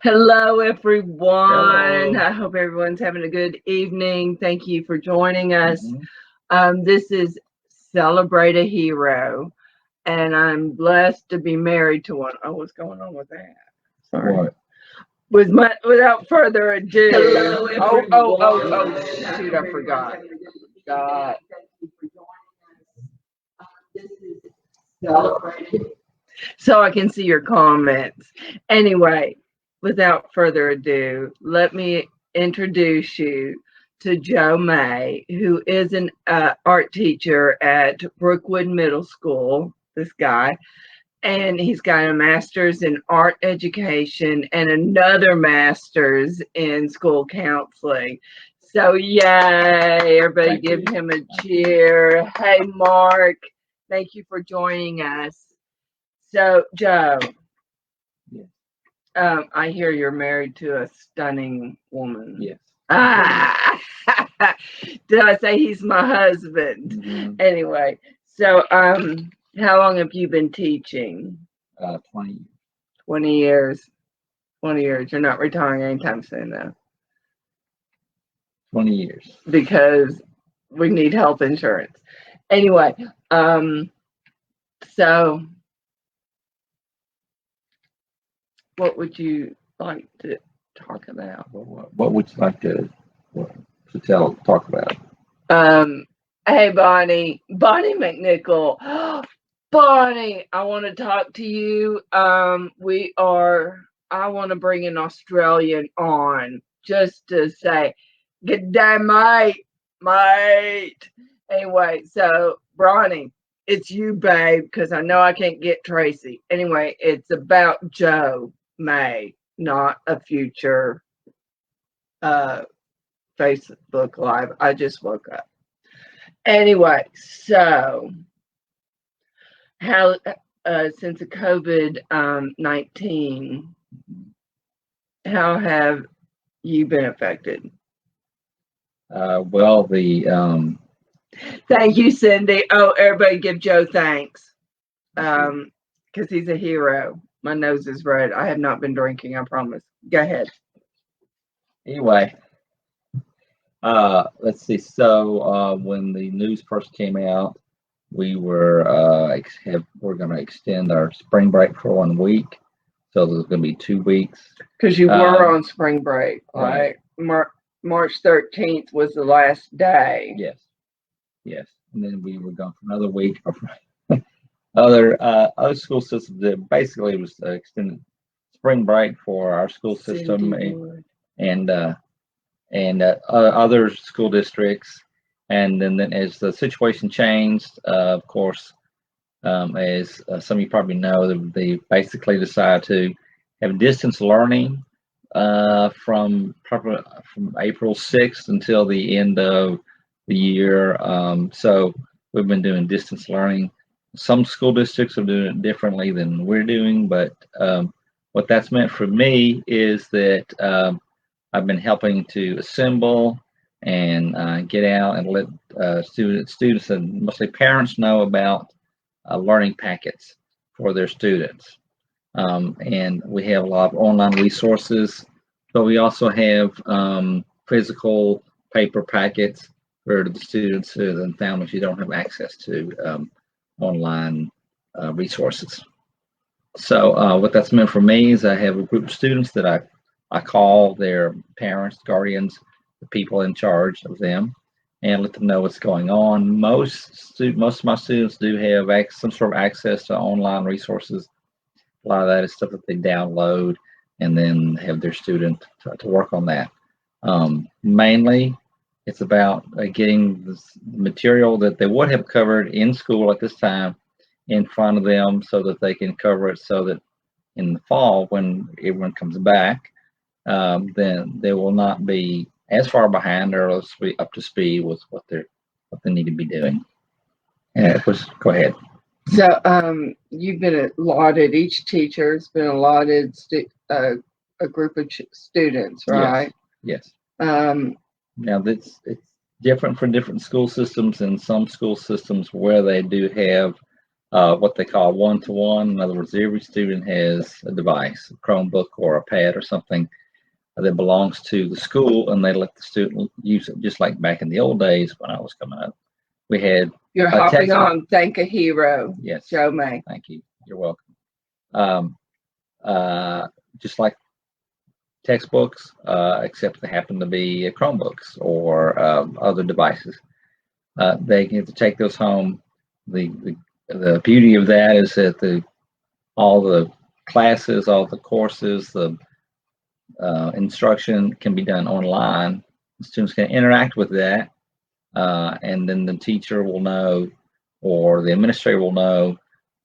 Hello, everyone. Hello. I hope everyone's having a good evening. Thank you for joining us. Hmm. This is Celebrate a Hero, and I'm blessed to be married to one. Oh, what's going on with that? Sorry. What? Without further ado. Hello, Shoot! I forgot. God. So I can see your comments. Anyway, without further ado, let me introduce you to Joe May, who is an art teacher at Brookwood Middle School. This guy, and he's got a master's in art education and another master's in school counseling. So, yay! Everybody Thank give you. him a Thank you. cheer. Hey, Mark, thank you for joining us. So, Joe, Yes. I hear you're married to a stunning woman. Yes. Ah, did I say he's my husband? Mm-hmm. Anyway, so how long have you been teaching? 20, 20 years. 20 years. You're not retiring anytime soon, though, 20 years. because we need health insurance. Anyway, so what would you like to talk about? What would you like what, talk about? Um, hey, Bonnie McNichol. Bonnie, I want to talk to you. I want to bring an Australian on just to say, good day, mate. Anyway, so Bonnie, it's you, babe, because I know I can't get Tracy. Anyway, it's about Joe May, not a future uh, Facebook Live. I just woke up. Anyway, so how since the COVID 19, how have you been affected? Well, the Thank you, Cindy. Oh, everybody give Joe thanks. Because he's a hero. My nose is red. I have not been drinking, I promise. Go ahead. anyway, let's see. So when the news first came out, we're going to extend our spring break for 1 week. So there's going to be 2 weeks. Because you were Um, on spring break, right. right? March 13th was the last day. Yes. Yes. And then we were gone for another week. Other school systems that basically was extended spring break for our school system Cindy Wood. and other school districts. And then as the situation changed, of course, as some of you probably know, they basically decided to have distance learning from April 6th until the end of the year. So we've been doing distance learning. Some school districts are doing it differently than we're doing, but what that's meant for me is that I've been helping to assemble and get out and let students and mostly parents know about learning packets for their students. And we have a lot of online resources, but we also have physical paper packets for the students and families who don't have access to online resources. So what that's meant for me is I have a group of students that I call their parents, guardians, the people in charge of them, and let them know what's going on. Most of my students do have some sort of access to online resources. A lot of that is stuff that they download and then have their student to work on that. Mainly, it's about getting the material that they would have covered in school at this time in front of them so that they can cover it so that in the fall when everyone comes back, then they will not be as far behind or else be up to speed with what they need to be doing. Yeah, go ahead. So, you've been allotted, each teacher's been allotted a group of students, Yes, right? yes. Um, Now that's it's different for different school systems, and some school systems where they do have what they call one-to-one. In other words, every student has a device, a Chromebook or a pad or something that belongs to the school, and they let the student use it, just like back in the old days when I was coming up. We had You're a hopping textbook. on. Thank a hero. Yes. Joe May. Thank you. You're welcome. Just like textbooks, except they happen to be Chromebooks or other devices. They get to take those home. The beauty of that is that all the classes, all the courses, the instruction can be done online. The students can interact with that, and then the teacher will know, or the administrator will know,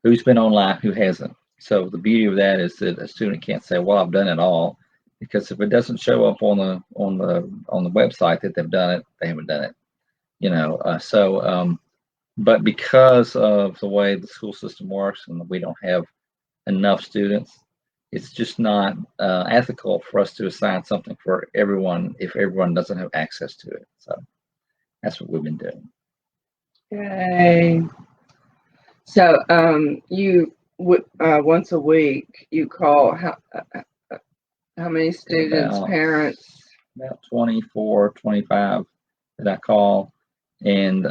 who's been online, who hasn't. So the beauty of that is that a student can't say, "Well, I've done it all," because if it doesn't show up on the website that they've done it, they haven't done it. But because of the way the school system works and we don't have enough students, it's just not ethical for us to assign something for everyone if everyone doesn't have access to it. So that's what we've been doing. Yay. So you once a week you call how many students, parents? About 24, 25 that I call. And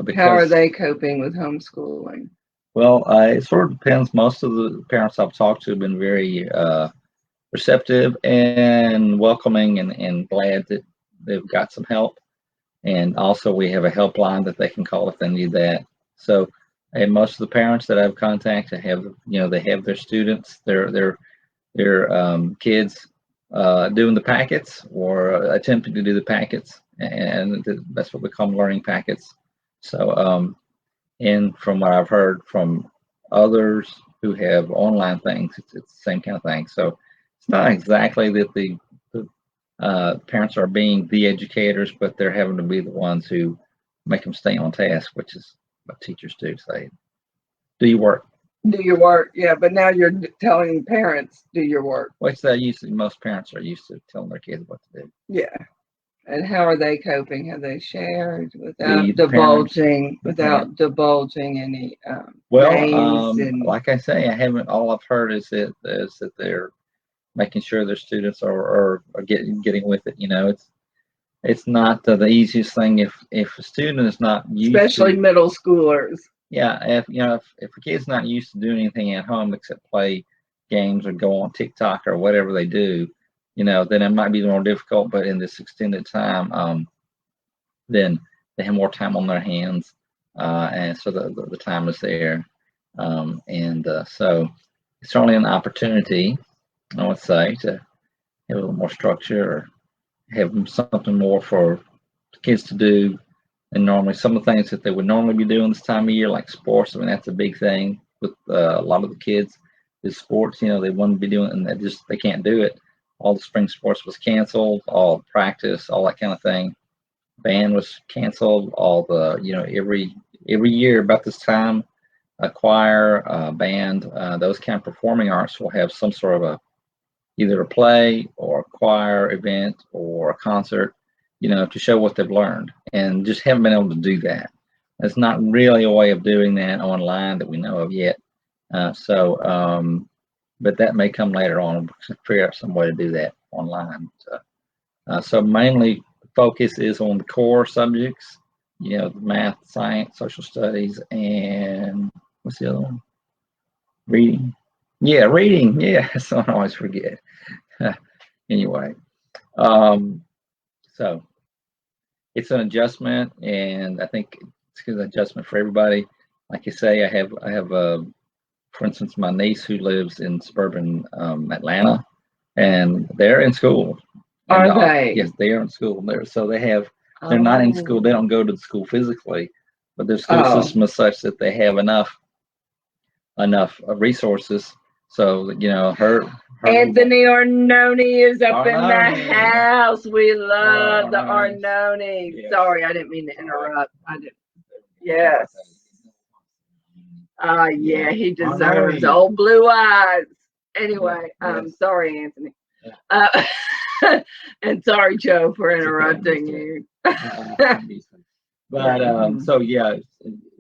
because, how are they coping with homeschooling? Well, it sort of depends. Most of the parents I've talked to have been very receptive and welcoming and glad that they've got some help. And also we have a helpline that they can call if they need that. So, and most of the parents that I've contacted have, they have their students, their kids doing the packets or attempting to do the packets, and that's what we call them, learning packets. So, and from what I've heard from others who have online things, it's the same kind of thing. So it's not exactly that the parents are being the educators, but they're having to be the ones who make them stay on task, which is what teachers do. Say, do your work. Do your work, yeah. But now you're telling parents, do your work. Which most parents are used to telling their kids what to do. Yeah. And how are they coping? Have they shared without divulging any names? And like I say, I haven't. All I've heard is that they're making sure their students are getting with it. It's not the easiest thing if a student is not used, especially middle schoolers. Yeah, if a kid's not used to doing anything at home except play games or go on TikTok or whatever they do, then it might be more difficult. But in this extended time, then they have more time on their hands, and so the time is there, so it's certainly an opportunity, I would say, to have a little more structure or have something more for the kids to do. And normally some of the things that they would normally be doing this time of year, like sports, I mean, that's a big thing with a lot of the kids is sports. They want to be doing, and they can't do it. All the spring sports was canceled, all practice, all that kind of thing. Band was canceled, all the, every year about this time, a choir, band, those kind of performing arts will have some sort of either a play or a choir event or a concert, to show what they've learned, and just haven't been able to do that. There's not really a way of doing that online that we know of yet. But that may come later on. We'll figure out some way to do that online. So mainly the focus is on the core subjects, math, science, social studies, and what's the other one? Reading. Yeah, reading. Yeah, so I always forget. Anyway, so it's an adjustment, and I think it's an adjustment for everybody. Like you say, I have for instance, my niece who lives in suburban Atlanta, and they're in school. Are they? Yes, they are in school. They're not in school. They don't go to the school physically, but their school system is such that they have enough resources. So her Anthony Arnone is up in the house. We love the Arnone. Yes. Sorry, I didn't mean to interrupt. I didn't. Yes. Yeah, he deserves old blue eyes. Anyway, sorry, Anthony. And sorry, Joe, for interrupting you. But so yeah,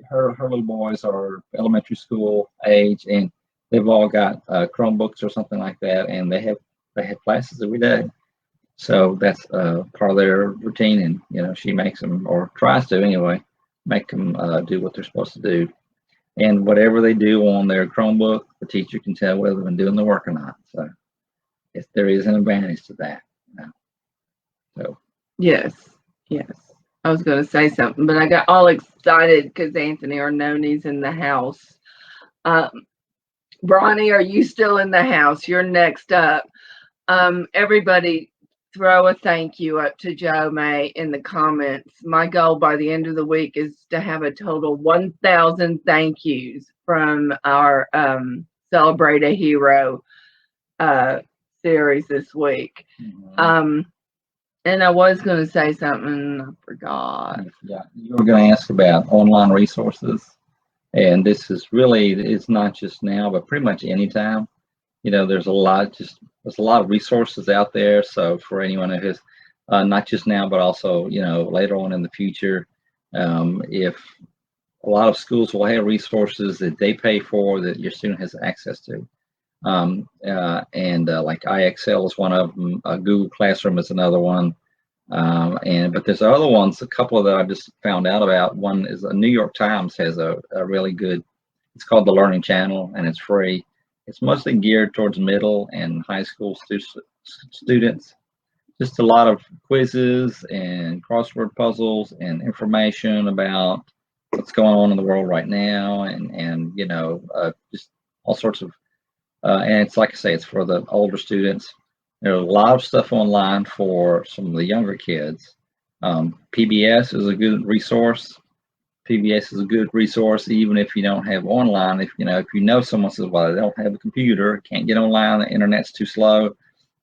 her little boys are elementary school age, and they've all got Chromebooks or something like that, and they have classes every day. So that's part of their routine, and she makes them, or tries to anyway, make them do what they're supposed to do. And whatever they do on their Chromebook, the teacher can tell whether they've been doing the work or not. So if there is an advantage to that. So Yes, yes. I was going to say something, but I got all excited because Anthony Arnone's in the house. Bronny, are you still in the house? You're next up. Everybody throw a thank you up to Joe May in the comments. My goal by the end of the week is to have a total 1,000 thank yous from our Celebrate a Hero series this week. mm-hmm. And I was going to say something, I forgot. Yeah, you were going to ask about online resources, and this is really, it's not just now, but pretty much anytime. There's a lot of resources out there. So for anyone who has, not just now, but also, later on in the future, if a lot of schools will have resources that they pay for that your student has access to. Like IXL is one of them, Google Classroom is another one. But there's other ones, a couple that I just found out about. One is the New York Times has a really good, it's called the Learning Channel, and it's free. It's mostly geared towards middle and high school students. Just a lot of quizzes and crossword puzzles and information about what's going on in the world right now, and just all sorts of. And it's like I say, it's for the older students. There's a lot of stuff online for some of the younger kids. PBS is a good resource. PBS is a good resource, even if you don't have online. If you know someone says, well, they don't have a computer, can't get online, the internet's too slow.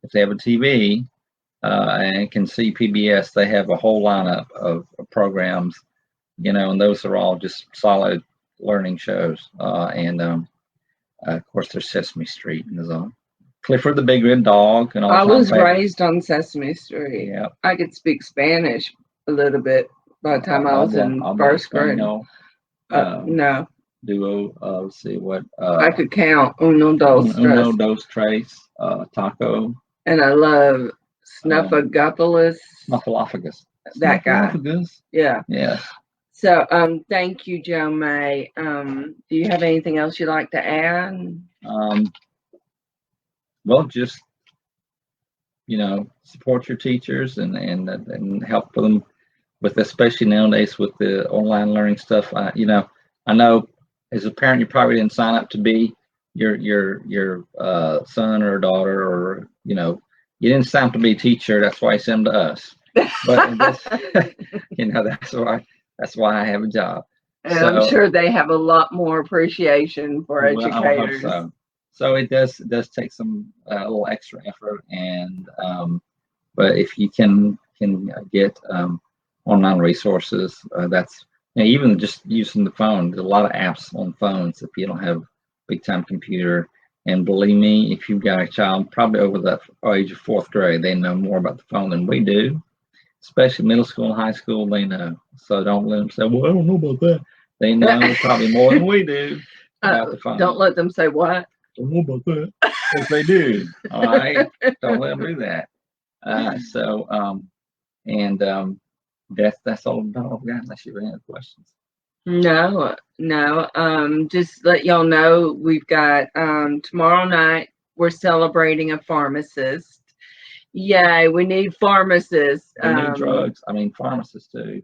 If they have a TV and can see PBS, they have a whole lineup of programs, and those are all just solid learning shows. Of course, there's Sesame Street and there's Clifford the Big Red Dog and all. I was raised on Sesame Street. Yeah, I could speak Spanish a little bit by the time I was in first grade. No. Duo. Let's see what. I could count uno, dos, tres, taco. And I love Snuffleupagus. Snuffleupagus. That guy. Yeah. Yeah. So, thank you, Joe May. Do you have anything else you'd like to add? Well, just support your teachers and help them with, especially nowadays with the online learning stuff. I know as a parent you probably didn't sign up to be your son or daughter, or you didn't sign up to be a teacher. That's why you send them to us. But that's why I have a job. And so, I'm sure they have a lot more appreciation for educators. I hope so. So it does take some a little extra effort, and but if you can get online resources, that's even just using the phone. There's a lot of apps on phones if you don't have a big time computer. And believe me, if you've got a child probably over the age of 4th grade, they know more about the phone than we do. Especially middle school and high school, they know. So don't let them say, well, I don't know about that. They know probably more than we do about the phone. Don't let them say what? Don't know about that. Because they do. All right. Don't let them do that. That's all I've got, unless you have any questions. No. Just let y'all know we've got tomorrow night we're celebrating a pharmacist. Yay, we need pharmacists. We need drugs. I mean pharmacists too.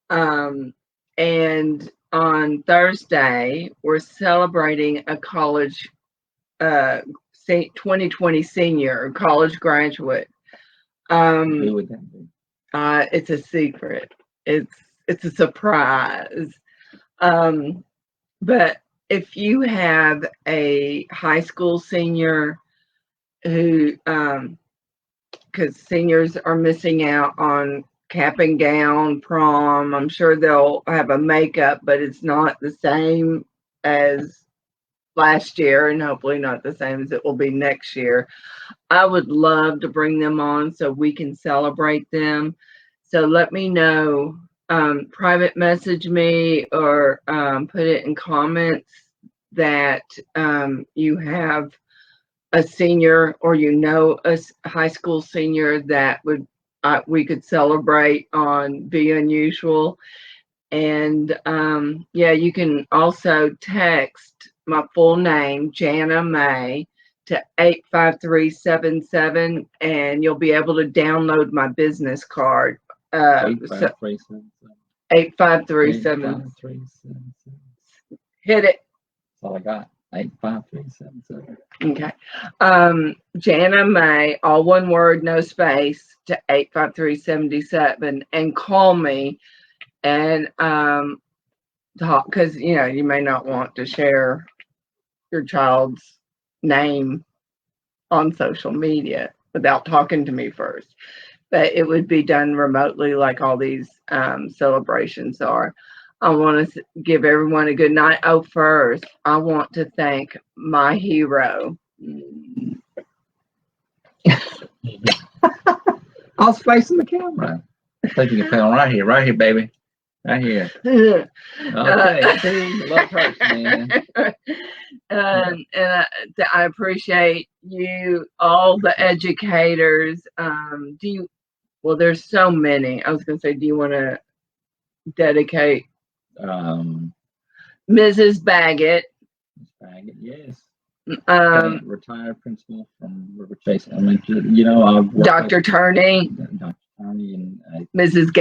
And on Thursday we're celebrating a college 2020 senior, college graduate. Who would that be? It's a secret. It's a surprise. But if you have a high school senior who, because seniors are missing out on cap and gown, prom, I'm sure they'll have a makeup, but it's not the same as last year, and hopefully not the same as it will be next year. I would love to bring them on so we can celebrate them. So let me know private message me or put it in comments that you have a senior or a high school senior that would we could celebrate on Be Unusual. And yeah, you can also text my full name, Jana May, to 85377, and you'll be able to download my business card. 85377. Hit it. That's all I got. 85377. Okay. Jana May, all one word, no space, to 85377, and call me and talk, because you may not want to share your child's name on social media without talking to me first. But it would be done remotely like all these celebrations are. I want to give everyone a good night. Oh, first, I want to thank my hero. I was facing the camera. Taking a film right here, baby. Right here. Okay, see, love hurts, man. And I appreciate you, all the educators. Well, there's so many. I was going to say, do you want to dedicate Mrs. Baggett? Baggett, yes. Retired principal from River Chase. I mean, I've worked Dr. Turney. Dr. Turney and Mrs.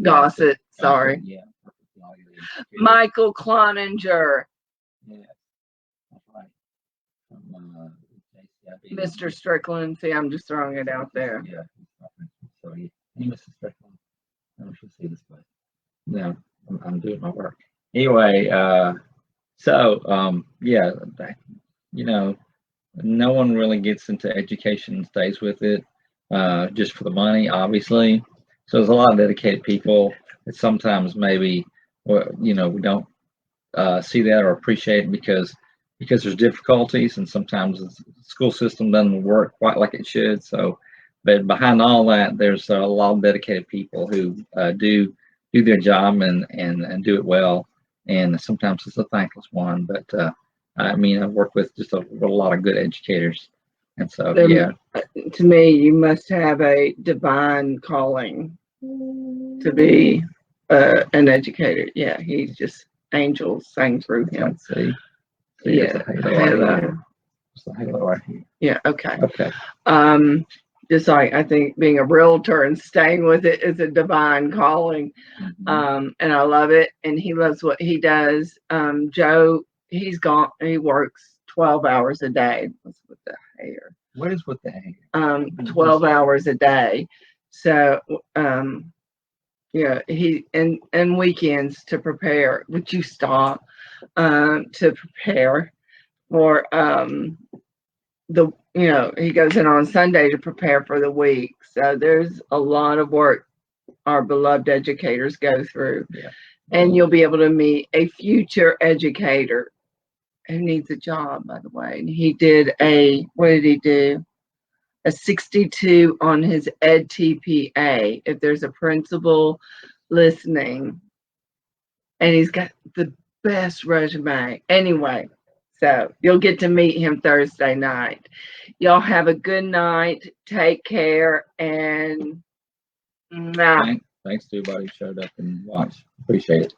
Gossett. Sorry. Yeah. Michael Cloninger. Yeah, that's right. Mr. Strickland. See, I'm just throwing it out there. Yeah. So, hey, Mr. Strickland. I don't know if you'll see this, but no, I'm doing my work. Anyway, yeah, no one really gets into education and stays with it just for the money, obviously. So there's a lot of dedicated people that sometimes maybe, we don't see that or appreciate it because there's difficulties, and sometimes the school system doesn't work quite like it should. So, but behind all that, there's a lot of dedicated people who do their job and do it well. And sometimes it's a thankless one, but I've worked with just a lot of good educators, and so yeah. To me, you must have a divine calling to be an educator. Yeah, he's just angels sang through him. Let's see. Yeah, halo right here. Yeah. Okay. Okay. Just like I think being a realtor and staying with it is a divine calling. Mm-hmm. And I love it. And he loves what he does. Joe, he works 12 hours a day. What's with the hair? What is with the hair? 12 hours a day. So, he and weekends to prepare. Would you stop? To prepare for he goes in on Sunday to prepare for the week. So there's a lot of work our beloved educators go through. Yeah. And you'll be able to meet a future educator who needs a job, by the way. And he did what did he do? A 62 on his Ed TPA. If there's a principal listening, and he's got the best resume. Anyway, so you'll get to meet him Thursday night. Y'all have a good night. Take care. And thanks to everybody who showed up and watched. Appreciate it.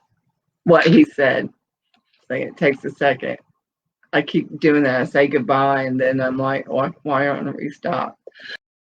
What he said. It takes a second. I keep doing that. I say goodbye, and then I'm like, why aren't we stopped?